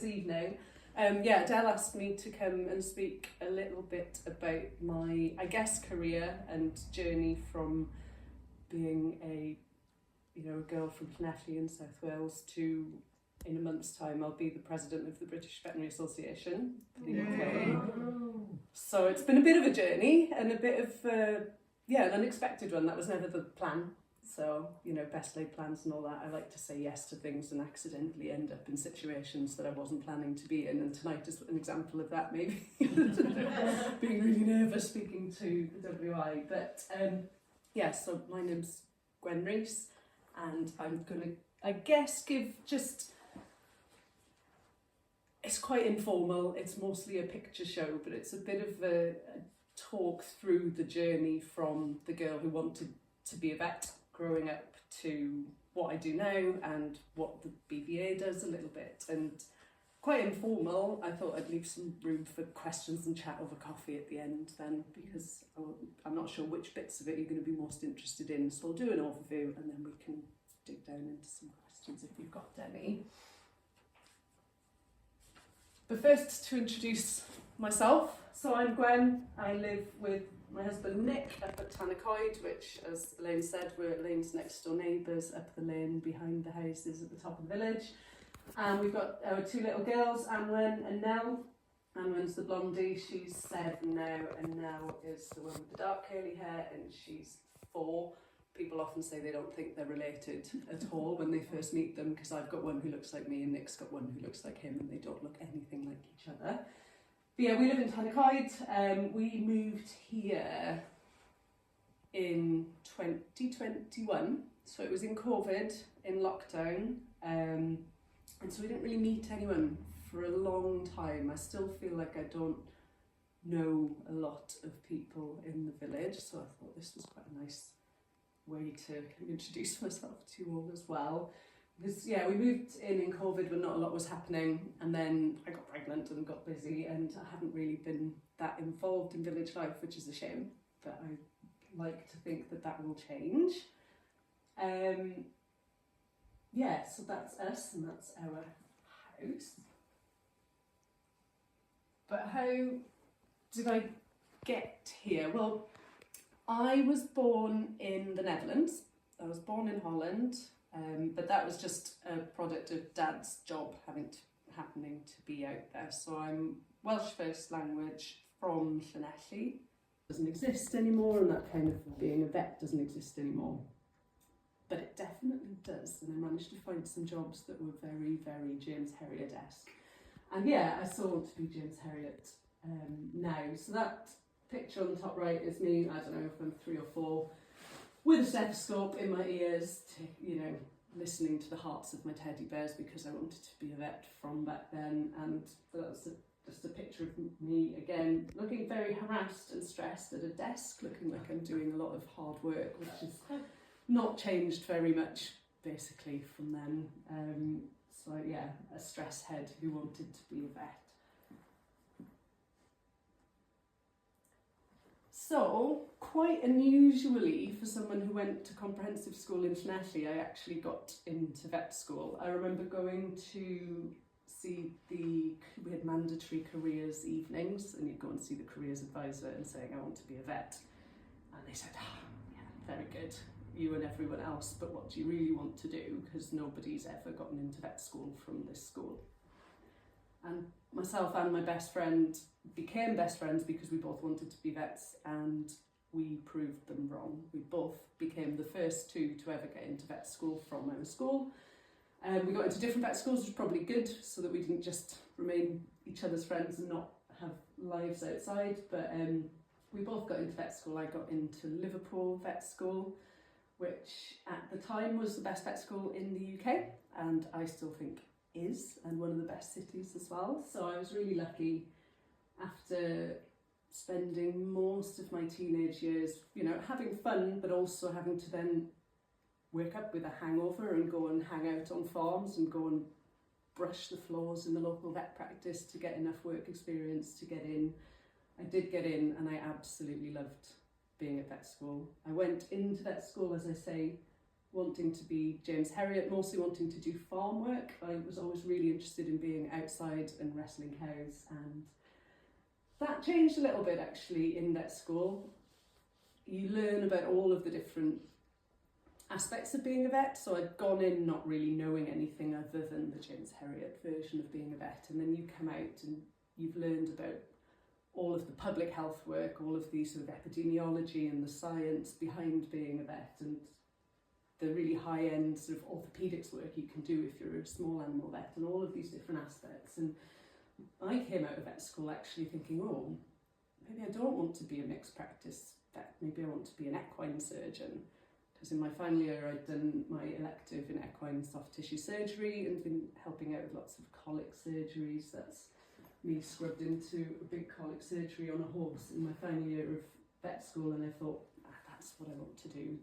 this evening. Adele asked me to come and speak a little bit about my, I guess, career and journey from being a girl from Llanafan in South Wales to, in a month's time, I'll be the president of the British Veterinary Association for the UK. So it's been a bit of a journey and a bit of, an unexpected one. That was never the plan. So, best laid plans and all that. I like to say yes to things and accidentally end up in situations that I wasn't planning to be in. And tonight is an example of that, maybe. Being really nervous speaking to the WI. But, so my name's Gwen Rees. And I'm going to, I guess, give just... It's quite informal. It's mostly a picture show, but it's a bit of a talk through the journey from the girl who wanted to be a vet growing up to what I do now and what the BVA does a little bit. And quite informal. I thought I'd leave some room for questions and chat over coffee at the end then, because I'm not sure which bits of it you're going to be most interested in. So I'll do an overview and then we can dig down into some questions if you've got any. But first, to introduce myself. So I'm Gwen. I live with my husband Nick up at Llanafan, which, as Elaine said, we're Elaine's next door neighbours up the lane behind the houses at the top of the village. And we've got our two little girls, Arwain and Nell. Arwain's the blondie, she's 7 now, and Nell is the one with the dark curly hair, and she's 4. People often say they don't think they're related at all when they first meet them, because I've got one who looks like me and Nick's got one who looks like him, and they don't look anything like each other. But yeah, we live in Llanafan. We moved here in 2021, so it was in COVID, in lockdown, and so we didn't really meet anyone for a long time. I still feel like I don't know a lot of people in the village, so I thought this was quite a nice way to introduce myself to you all as well. Because we moved in COVID when not a lot was happening, and then I got pregnant and got busy, and I haven't really been that involved in village life, which is a shame, but I like to think that that will change. So that's us and that's our house. But how did I get here? Well, I was born in the Netherlands. I was born in Holland, but that was just a product of Dad's job happening to be out there. So I'm Welsh first language from Llanelli. Doesn't exist anymore, and that kind of being a vet doesn't exist anymore. But it definitely does, and I managed to find some jobs that were very, very James Herriot-esque. And I still want to be James Herriot now. So that picture on the top right is me, I don't know if I'm 3 or 4, with a stethoscope in my ears, listening to the hearts of my teddy bears, because I wanted to be a vet from back then. And that's just a picture of me again, looking very harassed and stressed at a desk, looking like I'm doing a lot of hard work, which is not changed very much basically from then. A stress head who wanted to be a vet. So, quite unusually for someone who went to comprehensive school in Llanelli, I actually got into vet school. I remember going to see we had mandatory careers evenings, and you'd go and see the careers advisor and saying, I want to be a vet. And they said, very good, you and everyone else, but what do you really want to do? Because nobody's ever gotten into vet school from this school. And myself and my best friend became best friends because we both wanted to be vets, and we proved them wrong. We both became the first 2 to ever get into vet school from our school. We got into different vet schools, which was probably good, so that we didn't just remain each other's friends and not have lives outside. But we both got into vet school. I got into Liverpool Vet School, which at the time was the best vet school in the UK, and I still think is, and one of the best cities as well. So I was really lucky, after spending most of my teenage years, having fun, but also having to then wake up with a hangover and go and hang out on farms and go and brush the floors in the local vet practice to get enough work experience to get in. I did get in, and I absolutely loved being at vet school. I went into vet school, as I say, wanting to be James Herriot, mostly wanting to do farm work. I was always really interested in being outside and wrestling cows, and that changed a little bit actually in vet school. You learn about all of the different aspects of being a vet, so I'd gone in not really knowing anything other than the James Herriot version of being a vet, and then you come out and you've learned about all of the public health work, all of the sort of epidemiology and the science behind being a vet, and the really high-end sort of orthopaedics work you can do if you're a small animal vet, and all of these different aspects. And I came out of vet school actually thinking, oh, maybe I don't want to be a mixed practice vet, maybe I want to be an equine surgeon. Because in my final year I'd done my elective in equine soft tissue surgery and been helping out with lots of colic surgeries. That's me scrubbed into a big colic surgery on a horse in my final year of vet school, and I thought, that's what I want to do.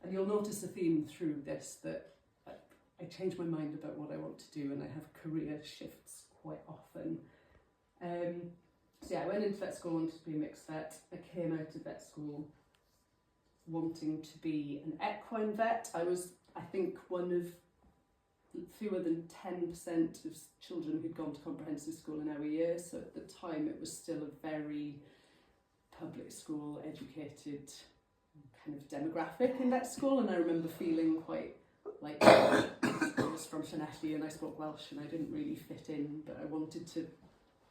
And you'll notice a theme through this, that I change my mind about what I want to do, and I have career shifts quite often. So yeah, I went into vet school, wanted to be a mixed vet. I came out of vet school wanting to be an equine vet. I was, I think, one of fewer than 10% of children who'd gone to comprehensive school in our year, so at the time it was still a very public school educated kind of demographic in vet school, and I remember feeling quite like I was from Llanafan and I spoke Welsh and I didn't really fit in, but I wanted to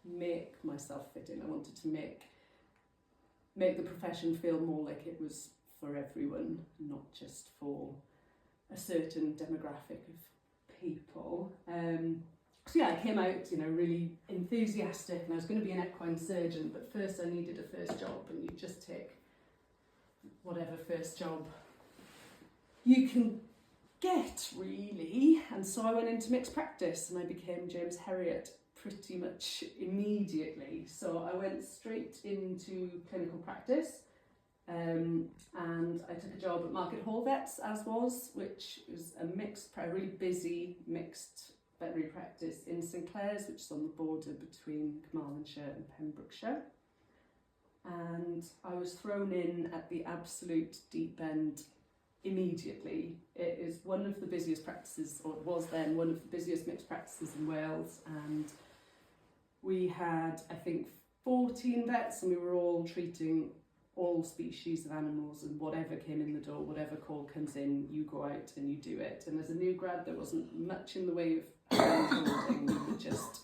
make myself fit in. I wanted to make the profession feel more like it was for everyone, not just for a certain demographic of people. So yeah, I came out, really enthusiastic, and I was going to be an equine surgeon, but first I needed a first job, and you just take whatever first job you can get, really. And so I went into mixed practice and I became James Herriot pretty much immediately. So I went straight into clinical practice, and I took a job at Market Hall Vets, which was a really busy mixed veterinary practice in St Clair's, which is on the border between Carmarthenshire and Pembrokeshire. And I was thrown in at the absolute deep end immediately. It is one of the busiest practices, or it was then one of the busiest mixed practices in Wales, and we had, I think, 14 vets, and we were all treating all species of animals, and whatever came in the door, whatever call comes in, you go out and you do it. And as a new grad, there wasn't much in the way of hand-holding. We were just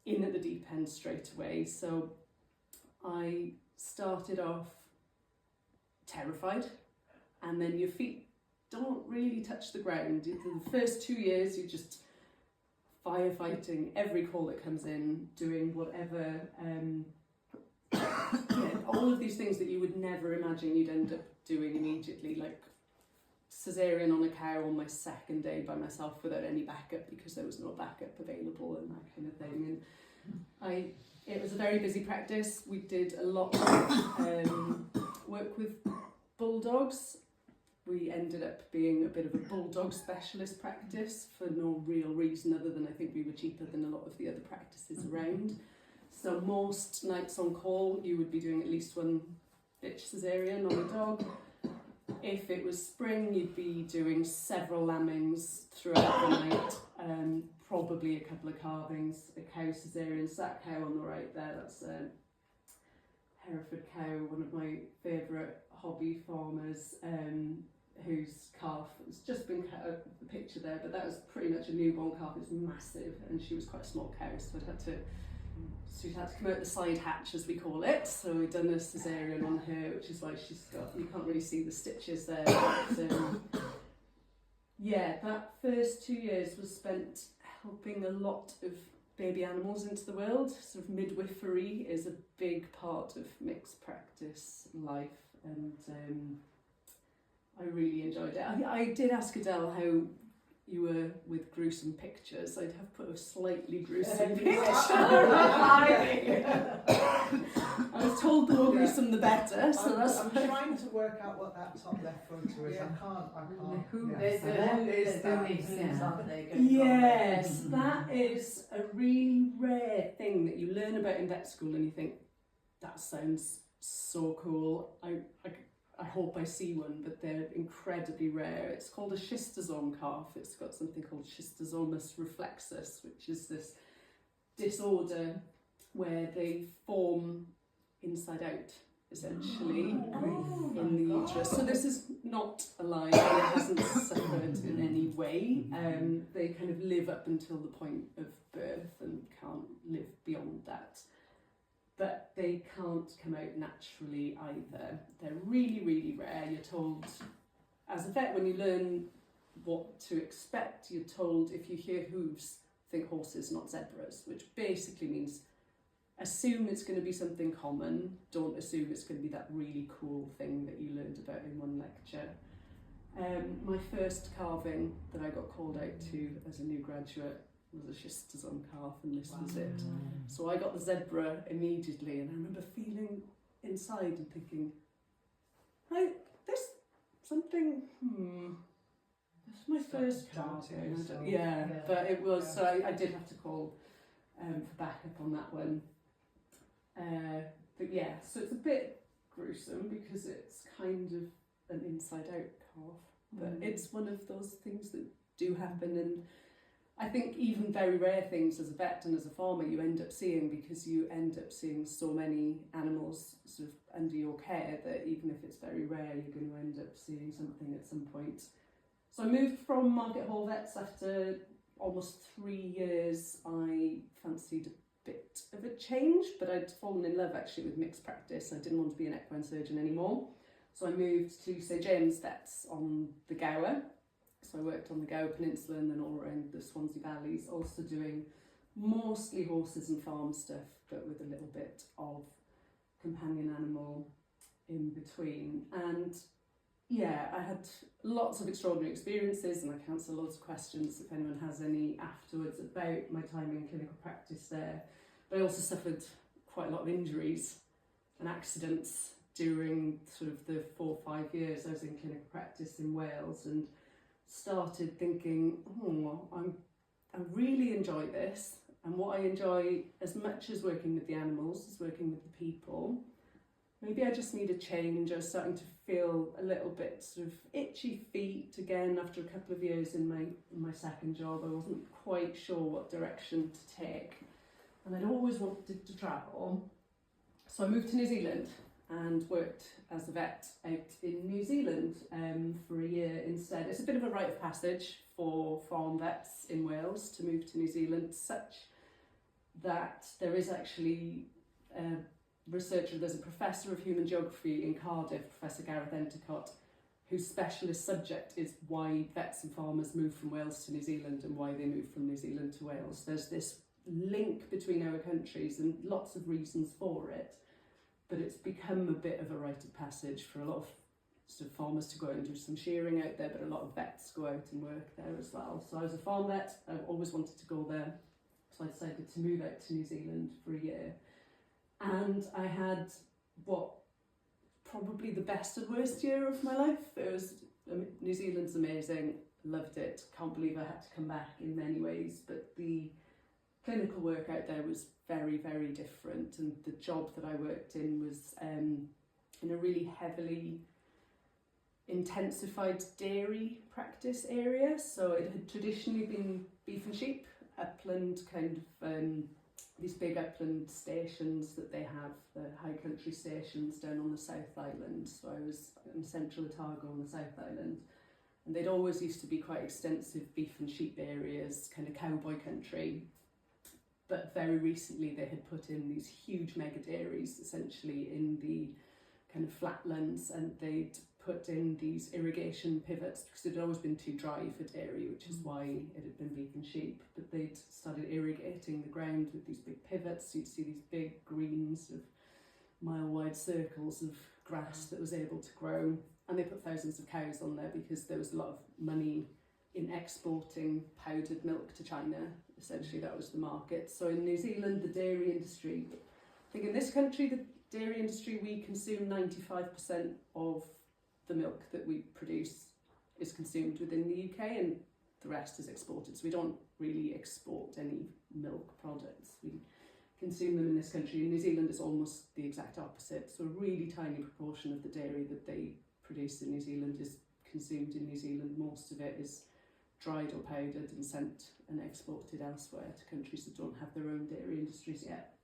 in at the deep end straight away. So I started off terrified, and then your feet don't really touch the ground. The first 2 years you're just firefighting every call that comes in, doing whatever, all of these things that you would never imagine you'd end up doing immediately, like cesarean on a cow on my second day by myself without any backup, because there was no backup available and that kind of thing. And it was a very busy practice. We did a lot of work with bulldogs. We ended up being a bit of a bulldog specialist practice for no real reason other than I think we were cheaper than a lot of the other practices around. So most nights on call you would be doing at least one bitch cesarean on a dog. If it was spring, you'd be doing several lambings throughout the night, probably a couple of calvings, a cow cesarean. So that cow on the right there, that's a Hereford cow, one of my favourite hobby farmers, whose calf has just been cut out of the picture there, but that was pretty much a newborn calf. It was massive, and she was quite a small cow, so she'd had to come out the side hatch, as we call it. So we'd done a cesarean on her, which is why she's got, you can't really see the stitches there. But, yeah, that first 2 years was spent helping a lot of baby animals into the world. Sort of midwifery is a big part of mixed practice life, and I really enjoyed it. I did ask Adele how you were with gruesome pictures. I'd have put a slightly gruesome picture. I was told the more gruesome the better, so I'm trying to work out what that top left photo is. I can't. Yes, that is a really rare thing that you learn about in vet school, and you think, that sounds so cool. I hope I see one, but they're incredibly rare. It's called a schistosome calf. It's got something called schistosomus reflexus, which is this disorder where they form inside out, essentially, in the uterus. So this is not alive, and it hasn't suffered in any way. They kind of live up until the point of birth and can't live beyond that. But they can't come out naturally either. They're really, really rare. You're told, as a vet, when you learn what to expect, you're told if you hear hooves, think horses, not zebras, which basically means assume it's going to be something common, don't assume it's going to be that really cool thing that you learned about in one lecture. My first calving that I got called out to as a new graduate was a schistosome calf, and this was it. So I got the zebra immediately, and I remember feeling inside and thinking, this something, this is my first calving. Yeah, but it was, so I did have to call for backup on that one. But yeah, so it's a bit gruesome because it's kind of an inside out calf, but it's one of those things that do happen, and I think even very rare things as a vet and as a farmer you end up seeing, because you end up seeing so many animals sort of under your care that even if it's very rare, you're going to end up seeing something at some point. So I moved from Market Hall Vets after almost 3 years. I fancied a bit of a change, but I'd fallen in love actually with mixed practice. I didn't want to be an equine surgeon anymore. So I moved to St James Vets on the Gower. So I worked on the Gower Peninsula and then all around the Swansea Valleys, also doing mostly horses and farm stuff, but with a little bit of companion animal in between. And yeah, I had lots of extraordinary experiences, and I can answer loads of questions if anyone has any afterwards about my time in clinical practice there. But I also suffered quite a lot of injuries and accidents during sort of the 4 or 5 years I was in clinical practice in Wales, and started thinking, I really enjoy this, and what I enjoy as much as working with the animals is working with the people. Maybe I just need a change. I was starting to feel a little bit sort of itchy feet again after a couple of years in my second job. I wasn't quite sure what direction to take, and I'd always wanted to travel. So I moved to New Zealand and worked as a vet out in New Zealand for a year instead. It's a bit of a rite of passage for farm vets in Wales to move to New Zealand, such that there is actually a researcher, there's a professor of human geography in Cardiff, Professor Gareth Endicott, whose specialist subject is why vets and farmers move from Wales to New Zealand and why they move from New Zealand to Wales. There's this link between our countries and lots of reasons for it. But it's become a bit of a rite of passage for a lot of sort of farmers to go out and do some shearing out there, but a lot of vets go out and work there as well. So I was a farm vet, I've always wanted to go there, so I decided to move out to New Zealand for a year. And I had what probably the best and worst year of my life. New Zealand's amazing, loved it, can't believe I had to come back in many ways, but the clinical work out there was very, very different, and the job that I worked in was in a really heavily intensified dairy practice area. So it had traditionally been beef and sheep, upland kind of these big upland stations that they have, the high country stations down on the South Island. So I was in central Otago on the South Island, and they'd always used to be quite extensive beef and sheep areas, kind of cowboy country. But very recently they had put in these huge mega dairies essentially in the kind of flatlands, and they'd put in these irrigation pivots because it had always been too dry for dairy, which is why it had been beef and sheep. But they'd started irrigating the ground with these big pivots, so you'd see these big green sort of mile wide circles of grass that was able to grow, and they put thousands of cows on there because there was a lot of money in exporting powdered milk to China. Essentially that was the market. So in New Zealand, the dairy industry, I think in this country, the dairy industry, we consume 95% of the milk that we produce is consumed within the UK, and the rest is exported. So we don't really export any milk products. We consume them in this country. In New Zealand, it's almost the exact opposite. So a really tiny proportion of the dairy that they produced in New Zealand is consumed in New Zealand. Most of it is dried or powdered and sent and exported elsewhere to countries that don't have their own dairy industries yet.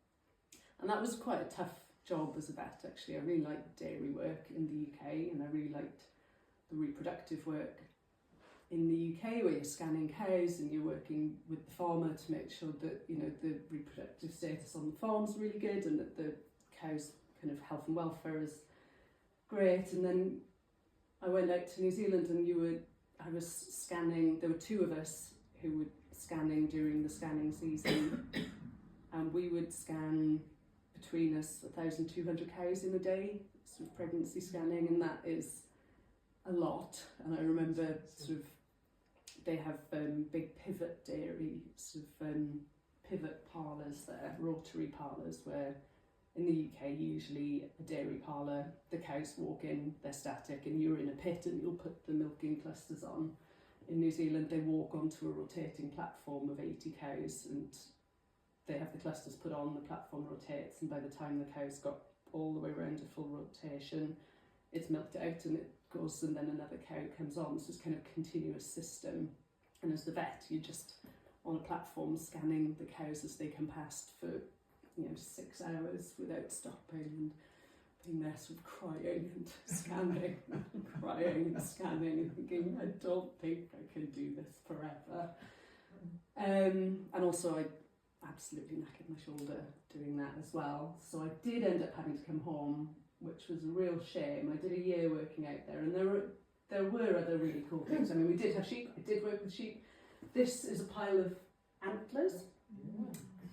And that was quite a tough job as a vet, actually. I really liked dairy work in the UK, and I really liked the reproductive work in the UK, where you're scanning cows and you're working with the farmer to make sure that, you know, the reproductive status on the farm's really good and that the cow's kind of health and welfare is great. And then I went out to New Zealand, and I was scanning. There were two of us who were scanning during the scanning season, and we would scan between us 1,200 cows in a day, sort of pregnancy scanning, and that is a lot. And I remember sort of they have big pivot dairy, sort of pivot parlours there, rotary parlours, where in the UK usually a dairy parlour, the cows walk in, they're static, and you're in a pit and you'll put the milking clusters on. In New Zealand they walk onto a rotating platform of 80 cows, and they have the clusters put on, the platform rotates, and by the time the cow's got all the way around a full rotation, it's milked out and it goes, and then another cow comes on. So it's kind of a continuous system. And as the vet, you're just on a platform scanning the cows as they come past for, you know, 6 hours without stopping, and being there sort of crying and scanning and crying and scanning and thinking, I don't think I can do this forever. And also I absolutely knackered my shoulder doing that as well. So I did end up having to come home, which was a real shame. I did a year working out there, and there were other really cool things. I mean, we did have sheep. I did work with sheep. This is a pile of antlers.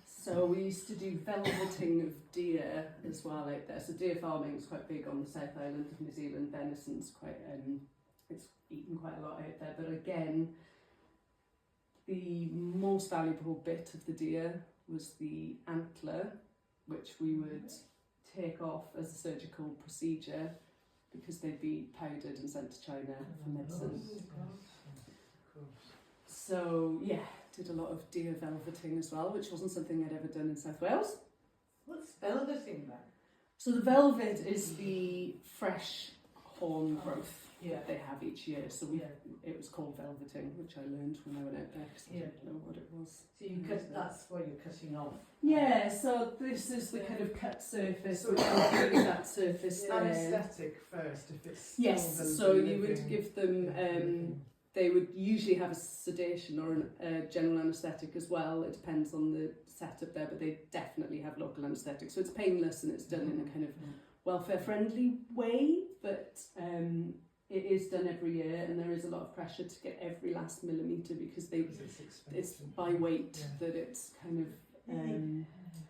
So we used to do velveting of deer as well out there. So deer farming is quite big on the South Island of New Zealand. Venison's quite, it's eaten quite a lot out there. But again, the most valuable bit of the deer was the antler, which we would take off as a surgical procedure because they'd be powdered and sent to China for medicine. So yeah, did a lot of deer velveting as well, which wasn't something I'd ever done in South Wales. What's velveting then? So the velvet is the fresh horn growth that they have each year. So it was called velveting, which I learned when I went out there because I didn't know what it was. So you cut, that's what you're cutting off. Yeah, so this is the kind of cut surface. So that surface there. Anaesthetic first, if it's yes. So you would give them. They would usually have a sedation or a general anaesthetic as well. It depends on the setup there, but they definitely have local anaesthetic. So it's painless and it's done in a kind of welfare-friendly way, but it is done every year, and there is a lot of pressure to get every last millimetre because it's by weight that it's kind of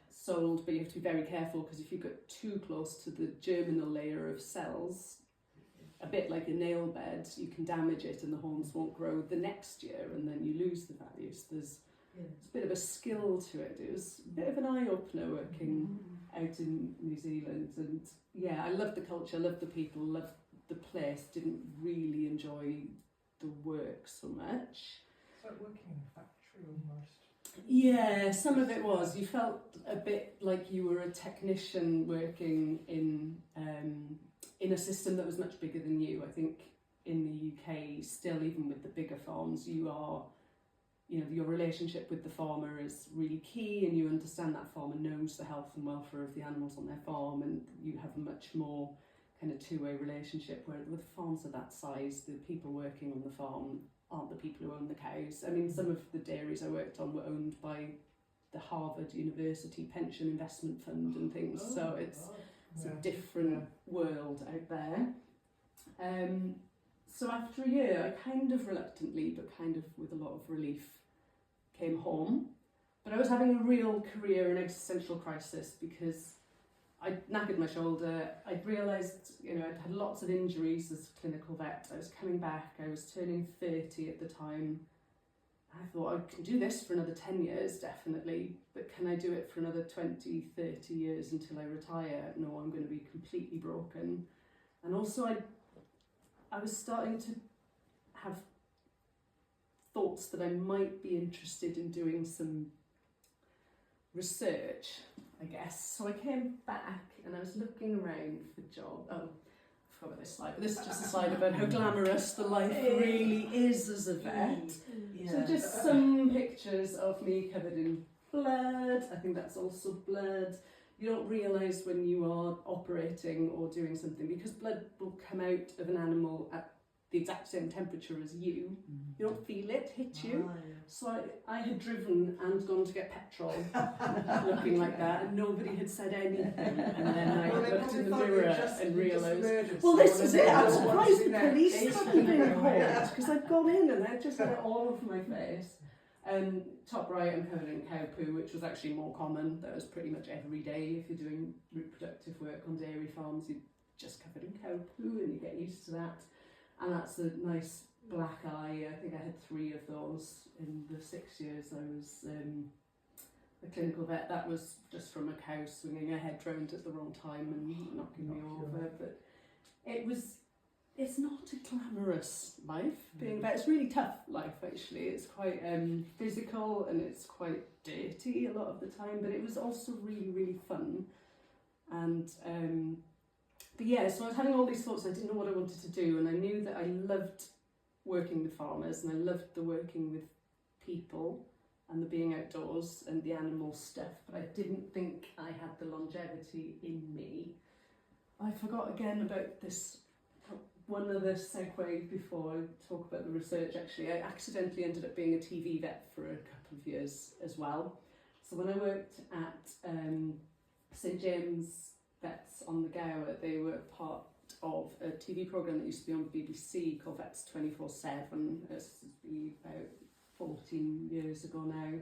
sold, but you have to be very careful because if you get too close to the germinal layer of cells, a bit like a nail bed, you can damage it and the horns won't grow the next year and then you lose the value. So there's a bit of a skill to it. It was a bit of an eye-opener working out in New Zealand, and yeah, I loved the culture, loved the people, loved the place, didn't really enjoy the work so much. It's like working in a factory almost. Yeah, some of it was. You felt a bit like you were a technician working in a system that was much bigger than you. I think in the UK, still, even with the bigger farms, you are, you know, your relationship with the farmer is really key, and you understand that farmer knows the health and welfare of the animals on their farm, and you have a much more kind of two-way relationship. Where with farms of that size, the people working on the farm aren't the people who own the cows. I mean, some of the dairies I worked on were owned by the Harvard University Pension Investment Fund and things, so it's a different world out there. So after a year, I kind of reluctantly, but kind of with a lot of relief, came home. But I was having a real career and existential crisis because I'd knackered my shoulder. I'd realised, you know, I'd had lots of injuries as a clinical vet. I was coming back. I was turning 30 at the time. I thought I can do this for another 10 years, definitely, but can I do it for another 20, 30 years until I retire? No, I'm going to be completely broken. And also I was starting to have thoughts that I might be interested in doing some research, I guess. So I came back and I was looking around forgot about this slide, but this is just a slide about how glamorous the life really is as a vet. So just some pictures of me covered in blood. I think that's also blood. You don't realise when you are operating or doing something, because blood will come out of an animal at the exact same temperature as you. You don't feel it hit you. So I had driven and gone to get petrol looking like that, and nobody had said anything. And then I looked in the mirror and realised, well, this is it. I'm surprised the police hadn't been called, because I'd gone in and I'd just had it all over my face. Top right, I'm covered in cow poo, which was actually more common. That was pretty much every day. If you're doing reproductive work on dairy farms, you're just covered in cow poo and you get used to that. And that's a nice black eye. I think I had 3 of those in the 6 years I was a clinical vet. That was just from a cow swinging her head round at the wrong time and knocking me over. But it's not a glamorous life being a vet. It's a really tough life, actually. It's quite physical and it's quite dirty a lot of the time, but it was also really, really fun. And but yeah, so I was having all these thoughts. I didn't know what I wanted to do, and I knew that I loved working with farmers and I loved the working with people and the being outdoors and the animal stuff, but I didn't think I had the longevity in me. I forgot again about this. One other segue before I talk about the research, actually. I accidentally ended up being a TV vet for a couple of years as well. So when I worked at St James Vets on the Gower, they were part of a TV programme that used to be on the BBC called Vets 24/7. This is about 14 years ago now.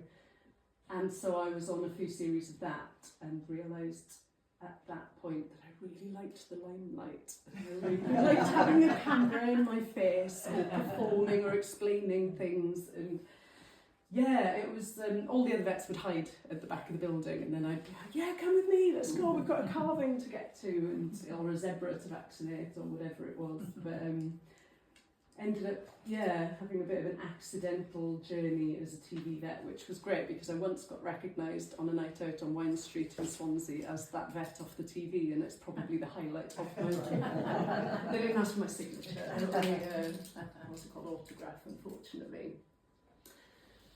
And so I was on a few series of that and realised at that point that I really liked the limelight. I really liked having a camera in my face or performing or explaining things. And yeah, it was, all the other vets would hide at the back of the building, and then I'd be like, yeah, come with me, let's go, we've got a calving to get to, and or a zebra to vaccinate, or whatever it was. But ended up, having a bit of an accidental journey as a TV vet, which was great because I once got recognised on a night out on Wine Street in Swansea as that vet off the TV, and it's probably the highlight of my life. They didn't ask for my signature. What's it called? Autograph, unfortunately.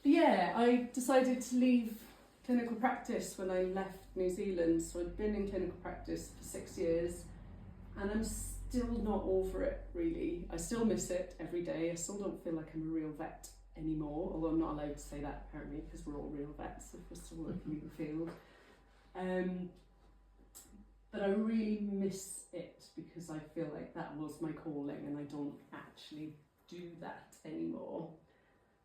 But yeah, I decided to leave clinical practice when I left New Zealand. So I'd been in clinical practice for 6 years, and I'm still not over it, really. I still miss it every day. I still don't feel like I'm a real vet anymore, although I'm not allowed to say that apparently, because we're all real vets if we're still working in the field. But I really miss it because I feel like that was my calling and I don't actually do that anymore.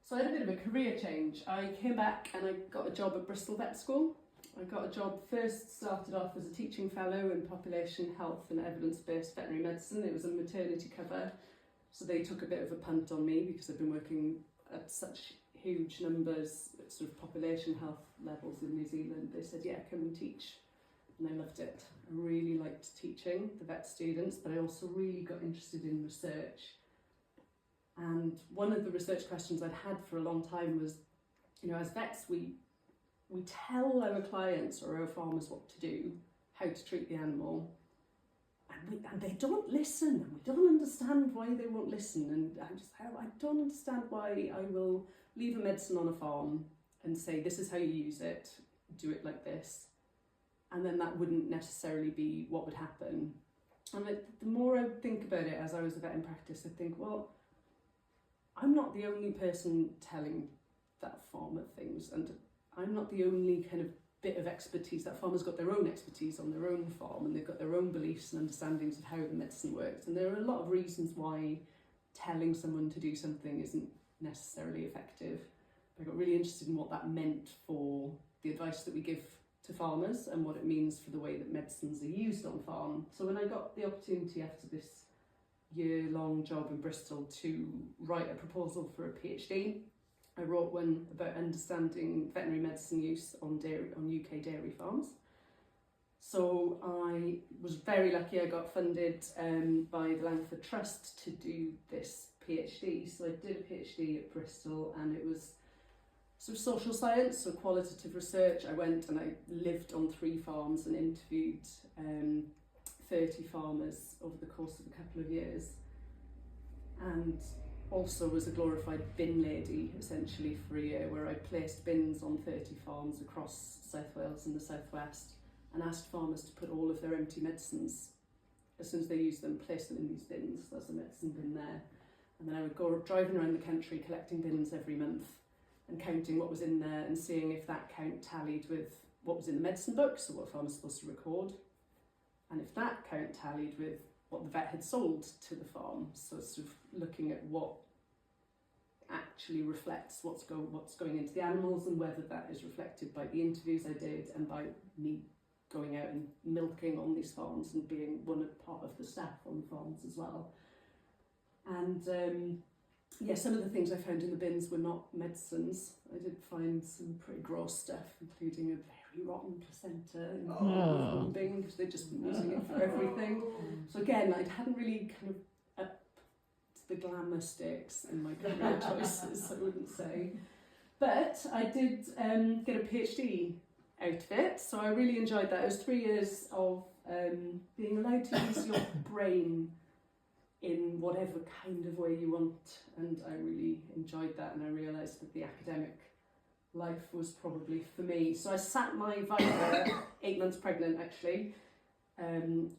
So I had a bit of a career change. I came back and I got a job at Bristol Vet School. I got a job, first started off as a teaching fellow in population health and evidence-based veterinary medicine. It was a maternity cover, so they took a bit of a punt on me because I've been working at such huge numbers, sort of population health levels in New Zealand. They said, yeah, come and teach. And I loved it. I really liked teaching the vet students, but I also really got interested in research. And one of the research questions I'd had for a long time was, you know, as vets, we tell our clients or our farmers what to do, how to treat the animal, and they don't listen, and we don't understand why they won't listen. And I don't understand why I will leave a medicine on a farm and say, this is how you use it, do it like this. And then that wouldn't necessarily be what would happen. And the more I think about it as I was a vet in practice, I think, well, I'm not the only person telling that farmer things, and I'm not the only kind of bit of expertise. That farmer's got their own expertise on their own farm, and they've got their own beliefs and understandings of how the medicine works. And there are a lot of reasons why telling someone to do something isn't necessarily effective. I got really interested in what that meant for the advice that we give to farmers and what it means for the way that medicines are used on farm. So when I got the opportunity after this year-long job in Bristol to write a proposal for a PhD, I wrote one about understanding veterinary medicine use on UK dairy farms. So I was very lucky. I got funded by the Llanafan Trust to do this PhD. So I did a PhD at Bristol, and it was sort of social science, so qualitative research. I went and I lived on 3 farms and interviewed 30 farmers over the course of a couple of years, and also was a glorified bin lady essentially for a year, where I placed bins on 30 farms across South Wales and the southwest and asked farmers to put all of their empty medicines, as soon as they use them, place them in these bins. There's a medicine bin there. And then I would go driving around the country collecting bins every month and counting what was in there and seeing if that count tallied with what was in the medicine book, so what a farmer's supposed to record, and if that count tallied with what the vet had sold to the farm. So sort of looking at what actually reflects what's going into the animals, and whether that is reflected by the interviews I did and by me going out and milking on these farms and being part of the staff on the farms as well. And some of the things I found in the bins were not medicines. I did find some pretty gross stuff, including a very rotten placenta in the bin, because they'd just been using it for everything. So again, I hadn't really kind of upped the glamour stakes in my career choices, I wouldn't say. But I did get a PhD out of it, so I really enjoyed that. It was 3 years of being allowed to use your brain in whatever kind of way you want, and I really enjoyed that, and I realised that the academic life was probably for me. So I sat my viva 8 months pregnant actually,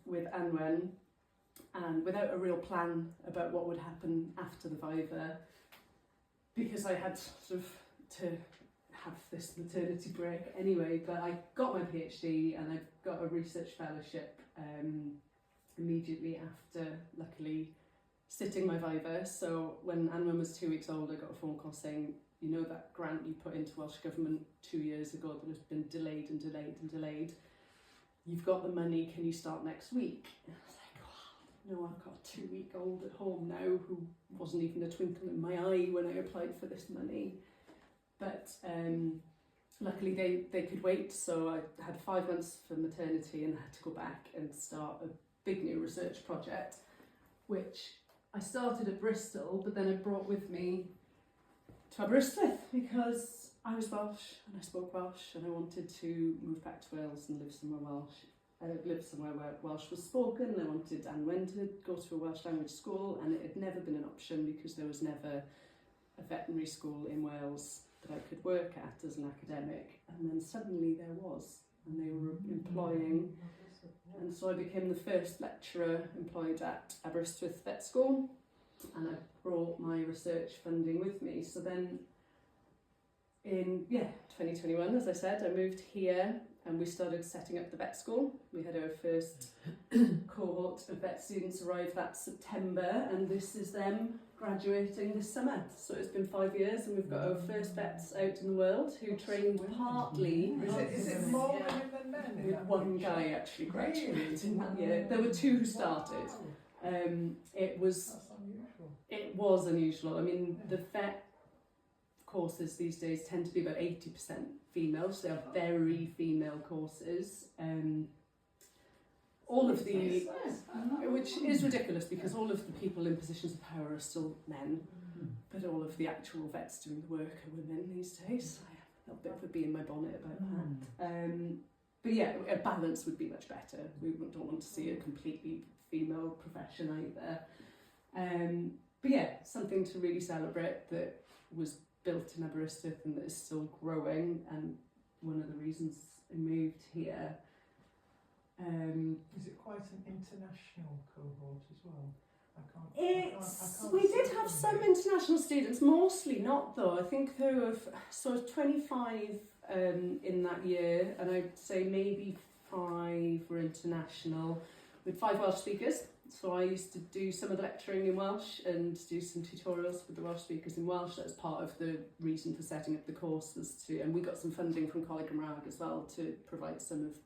with Arwain, and without a real plan about what would happen after the viva, because I had sort of to have this maternity break anyway. But I got my PhD and I got a research fellowship immediately after, luckily, sitting my viva. So when Arwain was 2 weeks old, I got a phone call saying, you know that grant you put into Welsh Government 2 years ago that has been delayed and delayed and delayed, you've got the money, can you start next week? And I was like, oh, no, I've got a 2-week-old at home now who wasn't even a twinkle in my eye when I applied for this money. But luckily they could wait, so I had 5 months for maternity and I had to go back and start a big new research project, which I started at Bristol, but then I brought with me to Aberystwyth because I was Welsh and I spoke Welsh and I wanted to move back to Wales and live somewhere where Welsh was spoken. I wanted Arwain to go to a Welsh language school, and it had never been an option because there was never a veterinary school in Wales that I could work at as an academic, and then suddenly there was, and they were employing, and so I became the first lecturer employed at Aberystwyth Vet School, and I brought my research funding with me. So then in 2021, as I said, I moved here and we started setting up the vet school. We had our first cohort of vet students arrive that September, and this is them graduating this summer. So it's been 5 years and we've got our first vets out in the world who trained partly. Is it more women than men? With one guy actually graduated in that year. There were 2 who started. It was unusual. I mean, the vet courses these days tend to be about 80% female, so they're very female courses. All of the, which is ridiculous because all of the people in positions of power are still men, but all of the actual vets doing the work are women these days. I have a bit of a bee in my bonnet about that. But yeah, a balance would be much better. We don't want to see a completely female profession either. But yeah, something to really celebrate that was built in Aberystwyth and that is still growing, and one of the reasons I moved here. Is it quite an international cohort as well? We did have some international students, mostly not though. I think there were sort of 25 in that year, and I'd say maybe 5 were international, with 5 Welsh speakers. So I used to do some of the lecturing in Welsh and do some tutorials with the Welsh speakers in Welsh. That was part of the reason for setting up the course, and we got some funding from Coleg Gymraeg as well to provide some of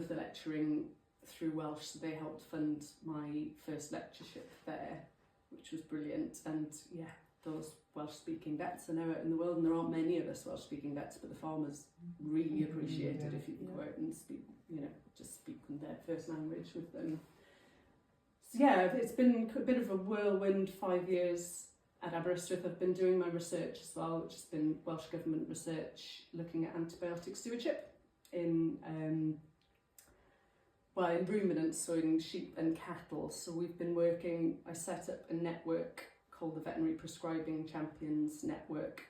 the lecturing through Welsh. So they helped fund my first lectureship there, which was brilliant. And yeah, those Welsh-speaking vets are now out in the world, and there aren't many of us Welsh-speaking vets, but the farmers really appreciate it if you can go out and speak, just speak in their first language with them. So yeah, it's been a bit of a whirlwind 5 years at Aberystwyth. I've been doing my research as well, which has been Welsh Government research looking at antibiotic stewardship in well, in ruminants, so in sheep and cattle. So we've been working, I set up a network called the Veterinary Prescribing Champions Network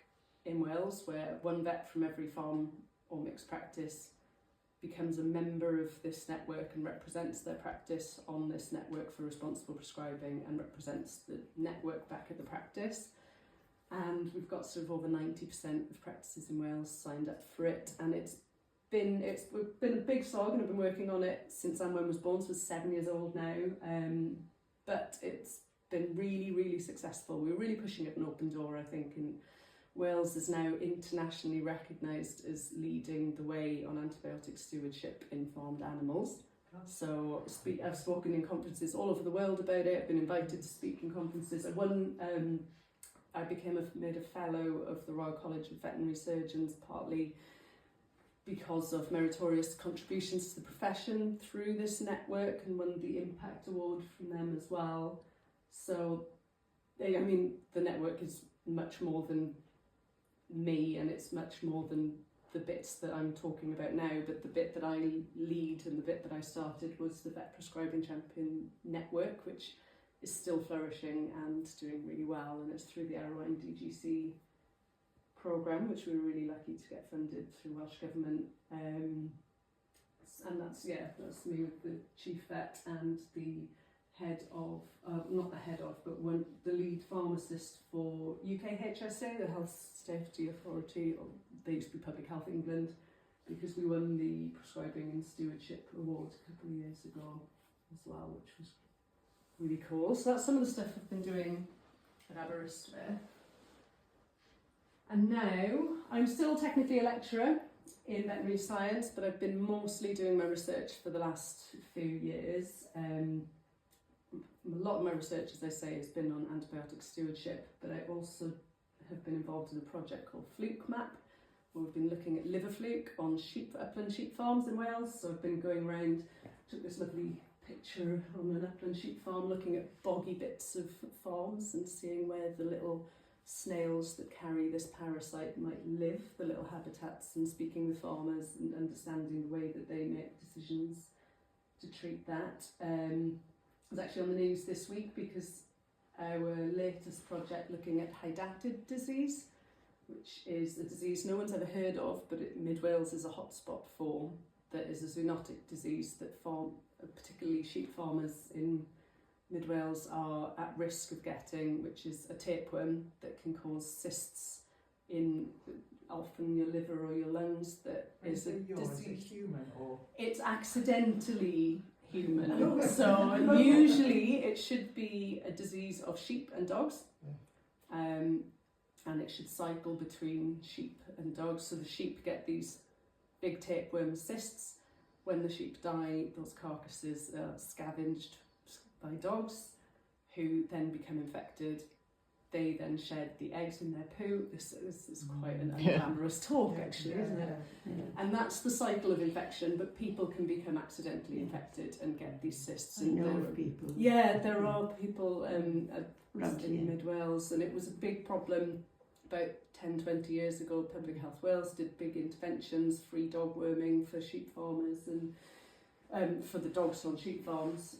in Wales, where one vet from every farm or mixed practice becomes a member of this network and represents their practice on this network for responsible prescribing and represents the network back at the practice. And we've got sort of over 90% of practices in Wales signed up for it, and it's been a big slog, and I've been working on it since Arwain was born, so 7 years old now. But it's been really, really successful. We're really pushing at an open door, I think, and Wales is now internationally recognised as leading the way on antibiotic stewardship in farmed animals. So I've spoken in conferences all over the world about it. I've been invited to speak in conferences. I became made a fellow of the Royal College of Veterinary Surgeons, partly because of meritorious contributions to the profession through this network, and won the Impact Award from them as well. So, I mean, the network is much more than me, and it's much more than the bits that I'm talking about now, but the bit that I lead and the bit that I started was the Vet Prescribing Champion Network, which is still flourishing and doing really well, and it's through the Arwain DGC programme, which we were really lucky to get funded through Welsh Government. And that's me with the chief vet and the head of, not the head of, but the lead pharmacist for UKHSA, the Health Safety Authority, or they used to be Public Health England, because we won the Prescribing and Stewardship Award a couple of years ago as well, which was really cool. So that's some of the stuff I've been doing at Aberystwyth. And now, I'm still technically a lecturer in veterinary science, but I've been mostly doing my research for the last few years. A lot of my research, as I say, has been on antibiotic stewardship, but I also have been involved in a project called Fluke Map, where we've been looking at liver fluke on upland sheep farms in Wales. So I've been going around, took this lovely picture on an upland sheep farm, looking at boggy bits of farms and seeing where the little snails that carry this parasite might live, the little habitats, and speaking with farmers and understanding the way that they make decisions to treat that. I was actually on the news this week because our latest project looking at hydatid disease, which is a disease no one's ever heard of, but Mid Wales is a hotspot for, that is a zoonotic disease that particularly sheep farmers in Mid Wales are at risk of getting, which is a tapeworm that can cause cysts in often your liver or your lungs. That is a disease. Is it human or? It's accidentally human. So usually it should be a disease of sheep and dogs. And it should cycle between sheep and dogs. So the sheep get these big tapeworm cysts. When the sheep die, those carcasses are scavenged by dogs, who then become infected. They then shed the eggs in their poo. This is quite an unglamorous talk, actually, isn't it? Yeah. And that's the cycle of infection, but people can become accidentally infected and get these cysts. I know of people. Yeah, there are people in Mid Wales, and it was a big problem about 10, 20 years ago. Public Health Wales did big interventions, free dog worming for sheep farmers and for the dogs on sheep farms.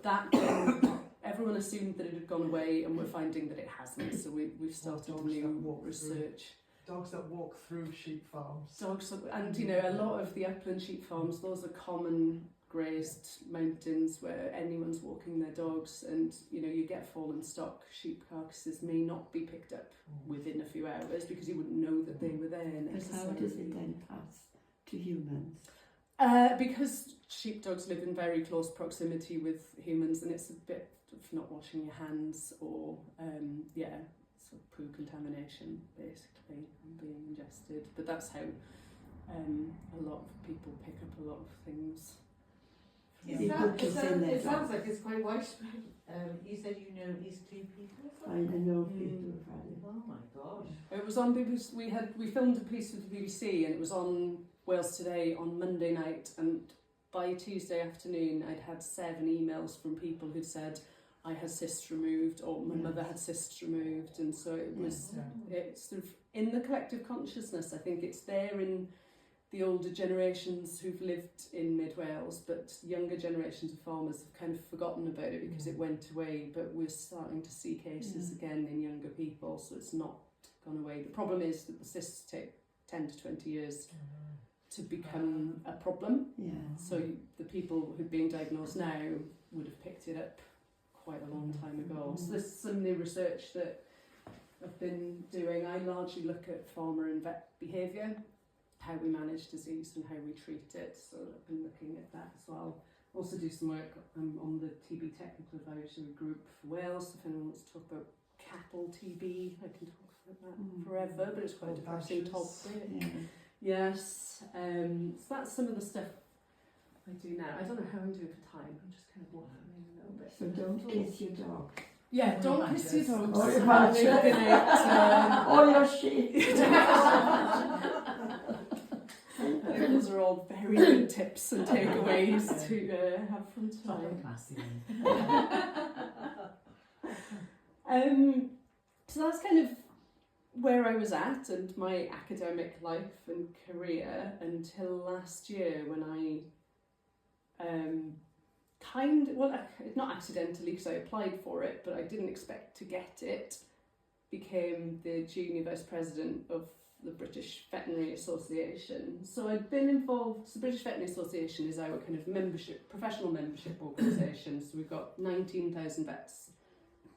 That everyone assumed that it had gone away, and we're finding that it hasn't. So we've started new research. Dogs that walk through sheep farms. And a lot of the upland sheep farms, those are common grazed mountains where anyone's walking their dogs, and you get fallen stock. Sheep carcasses may not be picked up within a few hours because you wouldn't know that they were there necessarily. But how does it then pass to humans? Because sheepdogs live in very close proximity with humans, and it's a bit of not washing your hands or sort of poo contamination basically being ingested. But that's how a lot of people pick up a lot of things. It sounds like it's quite widespread. You said you know at least 2 people. I know people who've had it. Oh my gosh! It was on BBC. We filmed a piece with the BBC, and it was on Wales Today on Monday night, and by Tuesday afternoon I'd had 7 emails from people who'd said I had cysts removed, or my mother had cysts removed, and so it was it's sort of in the collective consciousness. I think it's there in the older generations who've lived in Mid Wales, but younger generations of farmers have kind of forgotten about it because it went away, but we're starting to see cases again in younger people, so it's not gone away. The problem is that the cysts take 10 to 20 years to become a problem. Yeah. So the people who've been diagnosed now would have picked it up quite a long time ago. So there's some new research that I've been doing. I largely look at farmer and vet behaviour, how we manage disease and how we treat it. So I've been looking at that as well. Also do some work on the TB Technical Advisory Group for Wales. If anyone wants to talk about cattle TB, I can talk about that forever, but it's quite a depressing topic. Yeah. Yes, so that's some of the stuff I do now. I don't know how I'm doing for time. I'm just kind of waffling a little bit. So don't kiss your dog. Yeah, don't kiss your dogs. Or your mattress. Or your sheep. I think those are all very good tips and takeaways to have from time. So that's kind of where I was at and my academic life and career until last year when I not accidentally because I applied for it, but I didn't expect to get it, became the junior vice president of the British Veterinary Association. So I'd been involved. The British Veterinary Association is our kind of membership, professional membership organisation. So we've got 19,000 vets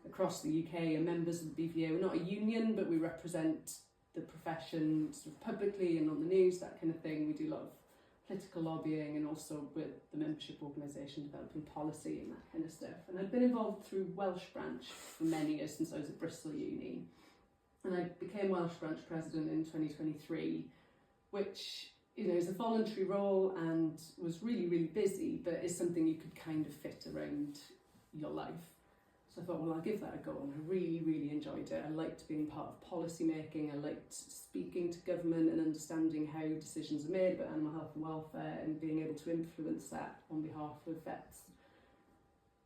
across the UK and members of the BVA. We're not a union, but we represent the profession sort of publicly and on the news, that kind of thing. We do a lot of political lobbying and also with the membership organisation developing policy and that kind of stuff. And I've been involved through Welsh branch for many years since I was at Bristol Uni. And I became Welsh branch president in 2023, which, you know, is a voluntary role and was really, really busy, but is something you could kind of fit around your life. So I thought, well, I'll give that a go, and I really, really enjoyed it. I liked being part of policy making, I liked speaking to government and understanding how decisions are made about animal health and welfare and being able to influence that on behalf of vets.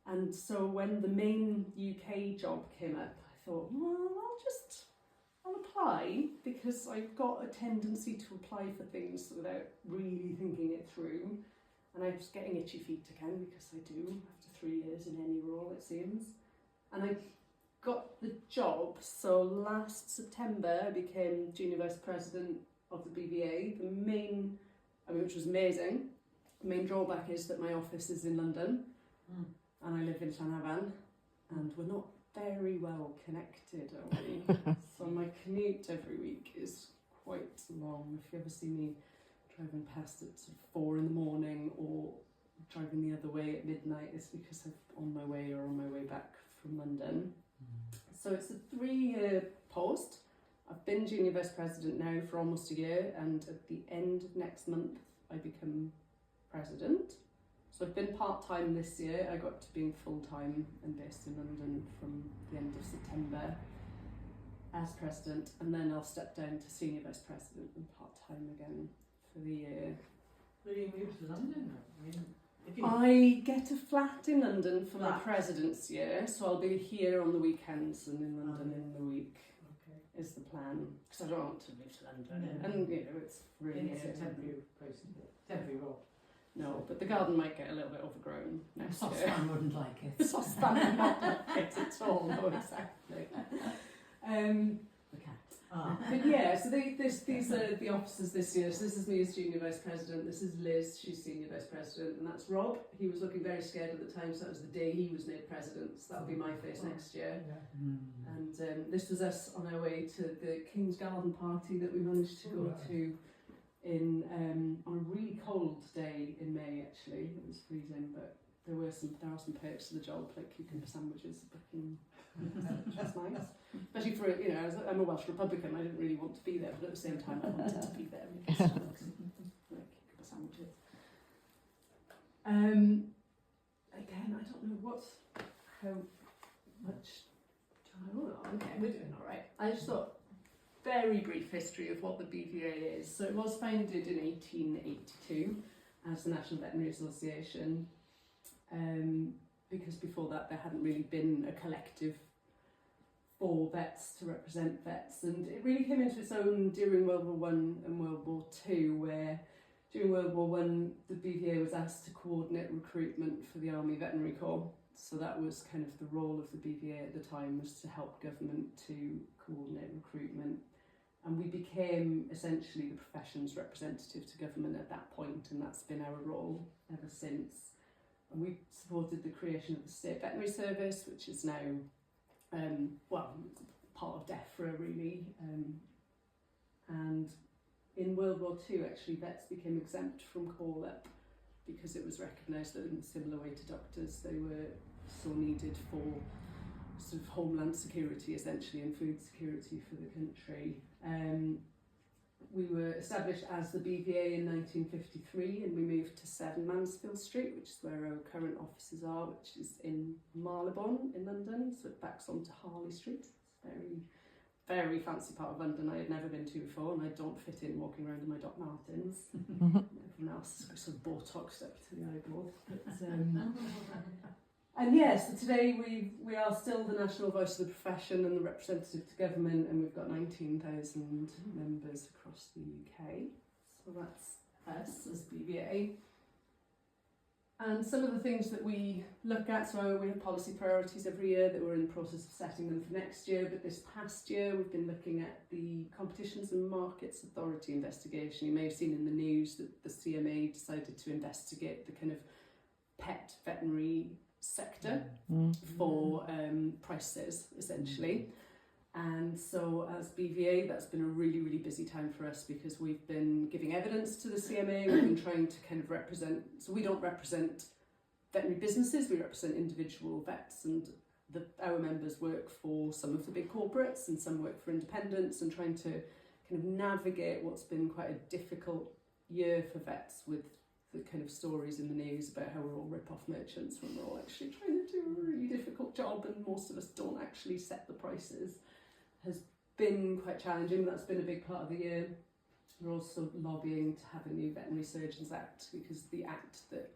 And so when the main UK job came up, I thought, well, I'll apply, because I've got a tendency to apply for things without really thinking it through. And I was getting itchy feet again, because I do, after 3 years in any role, it seems. And I got the job, so last September I became junior vice president of the BVA. Which was amazing. The main drawback is that my office is in London, and I live in Llanafan, and we're not very well connected, are we? So my commute every week is quite long. If you ever see me driving past at 4 in the morning or driving the other way at midnight, it's because I'm on my way back from London. So it's a 3-year post. I've been junior vice president now for almost a year, and at the end of next month I become president. So I've been part-time this year. I got to being full-time and based in London from the end of September as president, and then I'll step down to senior vice president and part-time again for the year. Will you move to London? I get a flat in London for my president's year, so I'll be here on the weekends and in London in the week. Is the plan, because I don't want to move to London, and you know it's really a temporary role. No, but the garden might get a little bit overgrown next year. Saucepan wouldn't like it. Saucepan would not like it at all. No, exactly. The cat. But yeah, so these are the officers this year. So this is me as junior vice president. This is Liz, she's senior vice president, and that's Rob. He was looking very scared at the time, so that was the day he was made president. So that'll be my face next year. And this was us on our way to the King's Garden party that we managed to go to in on a really cold day in May. Actually, it was freezing, but there are some perks to the job, like cucumber sandwiches, which was nice. Especially for, you know, I'm a Welsh Republican, I didn't really want to be there, but at the same time I wanted to be there because I like cucumber sandwiches. Again, I don't know how much time. Oh, okay, we're doing all right. I just thought, very brief history of what the BVA is. So it was founded in 1882 as the National Veterinary Association, because before that there hadn't really been a collective for vets to represent vets, and it really came into its own during World War I and World War II, where during World War One, the BVA was asked to coordinate recruitment for the Army Veterinary Corps. So that was kind of the role of the BVA at the time, was to help government to coordinate recruitment. And we became essentially the profession's representative to government at that point, and that's been our role ever since. And we supported the creation of the State Veterinary Service, which is now, part of DEFRA really. And in World War II, actually, vets became exempt from call-up because it was recognised that in a similar way to doctors, they were so needed for sort of homeland security, essentially, and food security for the country. We were established as the BVA in 1953, and we moved to 7 Mansfield Street, which is where our current offices are, which is in Marylebone in London, so it backs onto Harley Street. It's a very, very fancy part of London I had never been to before, and I don't fit in walking around in my Doc Martens. Everyone else is sort of Botoxed up to the eyeball. And yes, so today we are still the national voice of the profession and the representative to government, and we've got 19,000 members across the UK. So that's us as BVA. And some of the things that we look at, so we have policy priorities every year that we're in the process of setting them for next year, but this past year we've been looking at the Competitions and Markets Authority investigation. You may have seen in the news that the CMA decided to investigate the kind of pet veterinary sector for prices, essentially. And so as BVA, that's been a really, really busy time for us, because we've been giving evidence to the CMA, we've been trying to kind of represent, so we don't represent veterinary businesses, we represent individual vets, and our members work for some of the big corporates and some work for independents, and trying to kind of navigate what's been quite a difficult year for vets, with the kind of stories in the news about how we're all rip-off merchants when we're all actually trying to do a really difficult job, and most of us don't actually set the prices, has been quite challenging. That's been a big part of the year. We're also lobbying to have a new Veterinary Surgeons Act, because the act that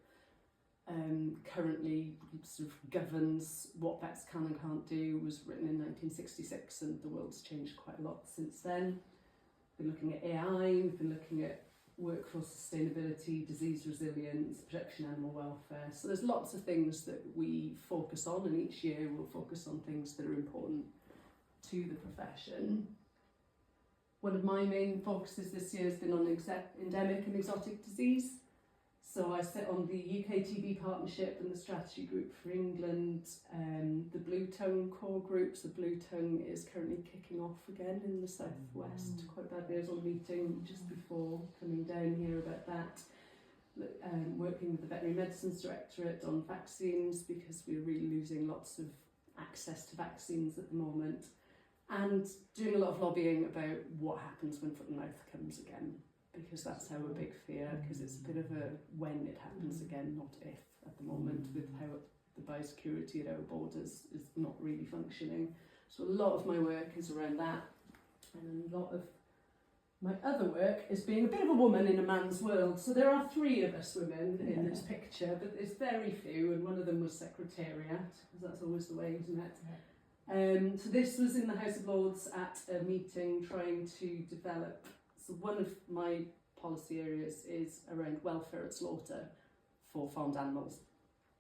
currently sort of governs what vets can and can't do was written in 1966, and the world's changed quite a lot since then. We've been looking at AI, we've been looking at workforce sustainability, disease resilience, protection animal welfare. So there's lots of things that we focus on, and each year we'll focus on things that are important to the profession. One of my main focuses this year has been on endemic and exotic disease. So I sit on the UK TB Partnership and the Strategy Group for England, the Blue Tongue core groups. The Blue Tongue is currently kicking off again in the southwest, quite badly. I was on a meeting just before coming down here about that. Working with the Veterinary Medicines Directorate on vaccines, because we're really losing lots of access to vaccines at the moment, and doing a lot of lobbying about what happens when foot and mouth comes again, because that's our big fear, because it's a bit of a when it happens again, not if, at the moment, with how the biosecurity at our borders is not really functioning. So a lot of my work is around that, and a lot of my other work is being a bit of a woman in a man's world. So there are 3 of us women in this picture, but there's very few, and one of them was Secretariat, because that's always the way, isn't it? So this was in the House of Lords at a meeting trying to develop. So one of my policy areas is around welfare at slaughter for farmed animals,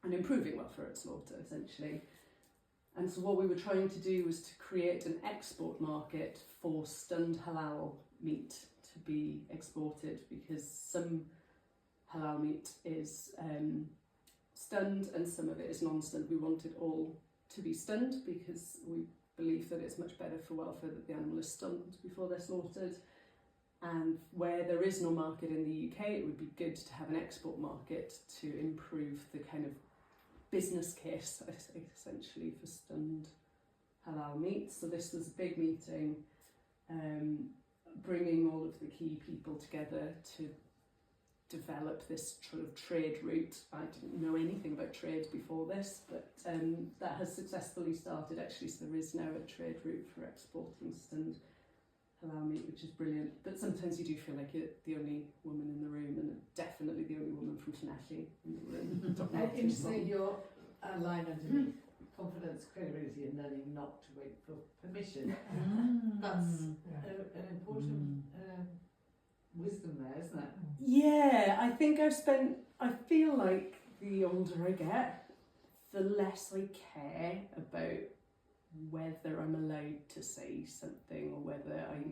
and improving welfare at slaughter, essentially. And so what we were trying to do was to create an export market for stunned halal meat to be exported, because some halal meat is stunned and some of it is non-stunned. We want it all to be stunned, because we believe that it's much better for welfare that the animal is stunned before they're slaughtered. And where there is no market in the UK, it would be good to have an export market to improve the kind of business case, essentially, for stunned halal meat. So this was a big meeting, bringing all of the key people together to develop this sort of trade route. I didn't know anything about trade before this, but that has successfully started, actually. So there is now a trade route for exporting stunned halal meat, which is brilliant. But sometimes you do feel like you're the only woman in the room, and definitely the only woman from Llanafan in the room. Interesting, your line underneath confidence, credibility, and learning not to wait for permission. That's an important wisdom there, isn't it? Yeah, I think I feel like the older I get, the less I care about whether I'm allowed to say something or whether I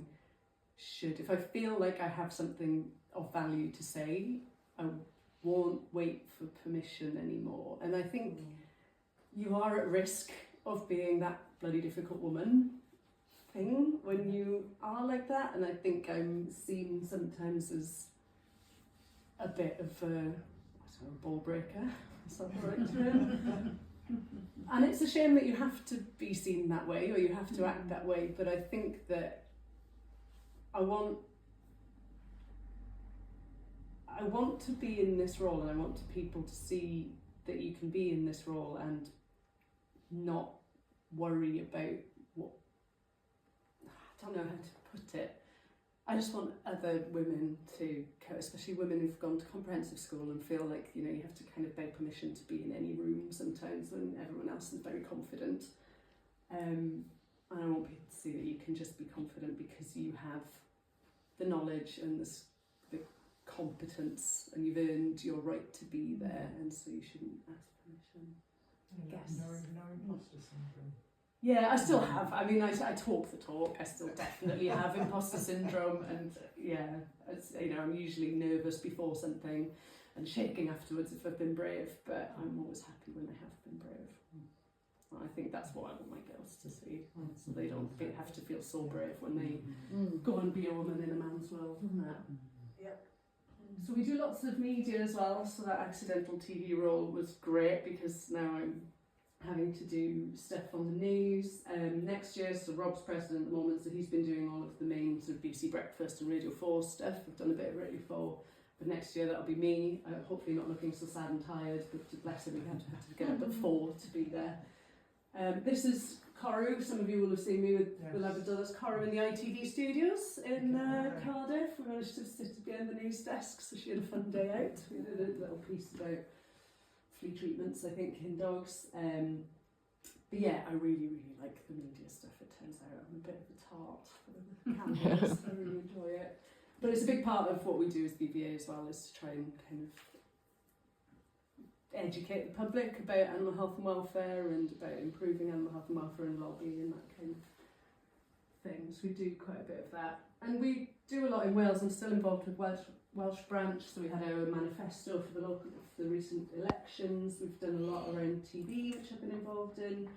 should. If I feel like I have something of value to say, I won't wait for permission anymore. And I think you are at risk of being that bloody difficult woman thing when you are like that, and I think I'm seen sometimes as a bit of a ball breaker. Is that the right term? And it's a shame that you have to be seen that way or you have to act that way, but I think that I want to be in this role, and I want people to see that you can be in this role and not worry about what, I don't know how to put it. I just want other women to, especially women who've gone to comprehensive school and feel like, you know, you have to kind of beg permission to be in any room sometimes when everyone else is very confident. And I want people to see that you can just be confident because you have the knowledge and the competence, and you've earned your right to be there, and so you shouldn't ask permission. I guess. No imposter syndrome. Yeah, I still have. I mean, I talk the talk. I still definitely have imposter syndrome, and yeah, you know, I'm usually nervous before something and shaking afterwards if I've been brave. But I'm always happy when I have been brave. And I think that's what I want my girls to see, so they don't have to feel so brave when they go and be a woman in a man's world, isn't it? Yep. So we do lots of media as well. So that accidental TV role was great because now I'm having to do stuff on the news. Next year, so Rob's president at the moment, so he's been doing all of the main sort of BBC Breakfast and Radio 4 stuff. I've done a bit of Radio 4, but next year that'll be me. Hopefully not looking so sad and tired, but bless him, we have to get up at 4 to be there. This is Coru. Some of you will have seen me with the Labradors. Coru in the ITV studios in Cardiff. We managed to sit behind the news desk, so she had a fun day out. We did a little piece about flea treatments, I think, in dogs. But yeah, I really, really like the media stuff. It turns out I'm a bit of a tart for the cameras. I really enjoy it. But it's a big part of what we do as BVA as well, is to try and kind of educate the public about animal health and welfare and about improving animal health and welfare and lobbying and that kind of things. We do quite a bit of that. And we do a lot in Wales. I'm still involved with Welsh branch, so we had our manifesto for the recent elections. We've done a lot around TB, which I've been involved in.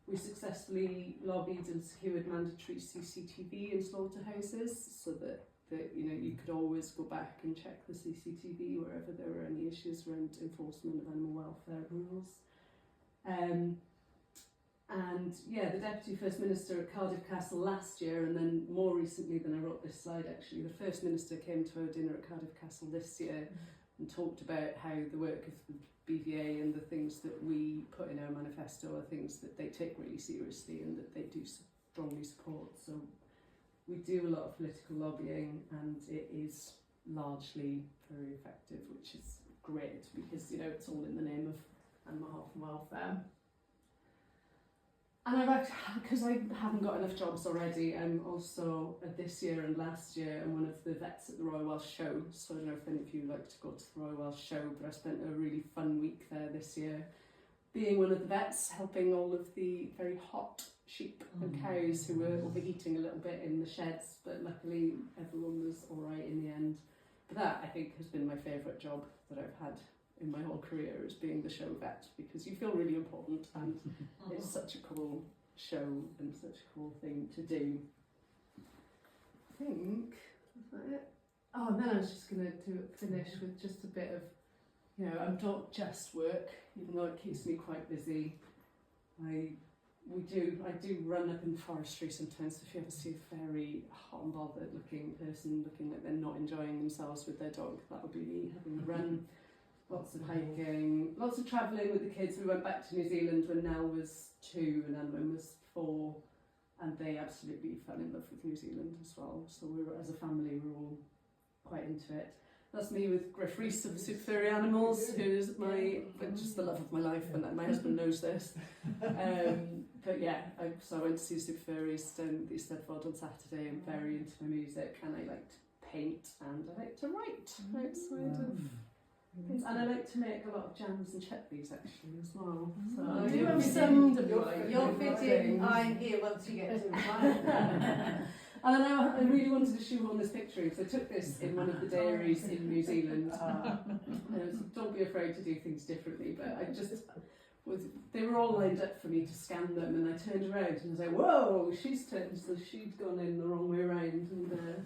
We successfully lobbied and secured mandatory CCTV in slaughterhouses, so that you know, you could always go back and check the CCTV wherever there were any issues around enforcement of animal welfare rules. And yeah, the Deputy First Minister at Cardiff Castle last year, and then more recently than I wrote this slide actually, the First Minister came to our dinner at Cardiff Castle this year and talked about how the work of the BVA and the things that we put in our manifesto are things that they take really seriously and that they do strongly support. So we do a lot of political lobbying, and it is largely very effective, which is great because, you know, it's all in the name of animal health and welfare. And because I haven't got enough jobs already, I'm also this year and last year I'm one of the vets at the Royal Welsh Show. So I don't know if any of you like to go to the Royal Welsh Show, but I spent a really fun week there this year, being one of the vets, helping all of the very hot sheep and cows who were overheating a little bit in the sheds, but luckily everyone was all right in the end. But that, I think, has been my favourite job that I've had in my whole career, is being the show vet, because you feel really important and it's such a cool show and such a cool thing to do. I think, is that it? Oh, and then I was just going to finish with just a bit of, you know, I don't just work, even though it keeps me quite busy. I do run up in forestry sometimes. If you ever see a very hot and bothered looking person looking like they're not enjoying themselves with their dog, that would be me, having a run. Lots of hiking, lots of travelling with the kids. We went back to New Zealand when Nell was 2 and Anwen was 4, and they absolutely fell in love with New Zealand as well. So as a family, we're all quite into it. That's me with Gwen Rees of Super Furry Animals, who's just the love of my life, and my husband knows this. But yeah, so I went to see Super Furries down at the Eisteddfod on Saturday. I'm very into my music, and I like to paint and I like to write outside of things. And I like to make a lot of jams and chutneys actually as well. So I do have some You'll fit in mine here once you get to mine. And I really wanted to shoehorn this picture in, because I took this in one of the dairies in New Zealand. So don't be afraid to do things differently, but I just they were all lined up for me to scan them, and I turned around and I was like, whoa, she's turned, so she'd gone in the wrong way around, and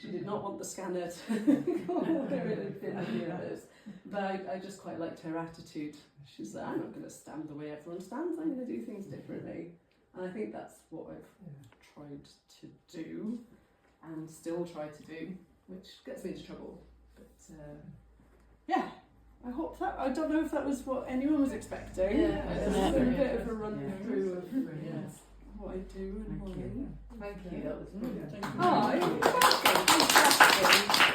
she did not want the scanner to go where it had been with the others. But I just quite liked her attitude. She's like, I'm not going to stand the way everyone stands, I'm going to do things differently. And I think that's what I've tried to do and still try to do, which gets me into trouble. But yeah, I hope that, I don't know if that was what anyone was expecting. Yeah, It's that's been a brilliant. bit of a run through of Yes. what I do and Thank why. you. Thank you, that was brilliant. Oh, you're welcome.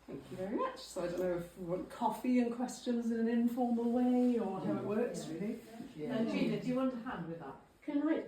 Thank you very much. So I don't know if we want coffee and questions in an informal way or how it works really. And Gina, do you want a hand with that? Can I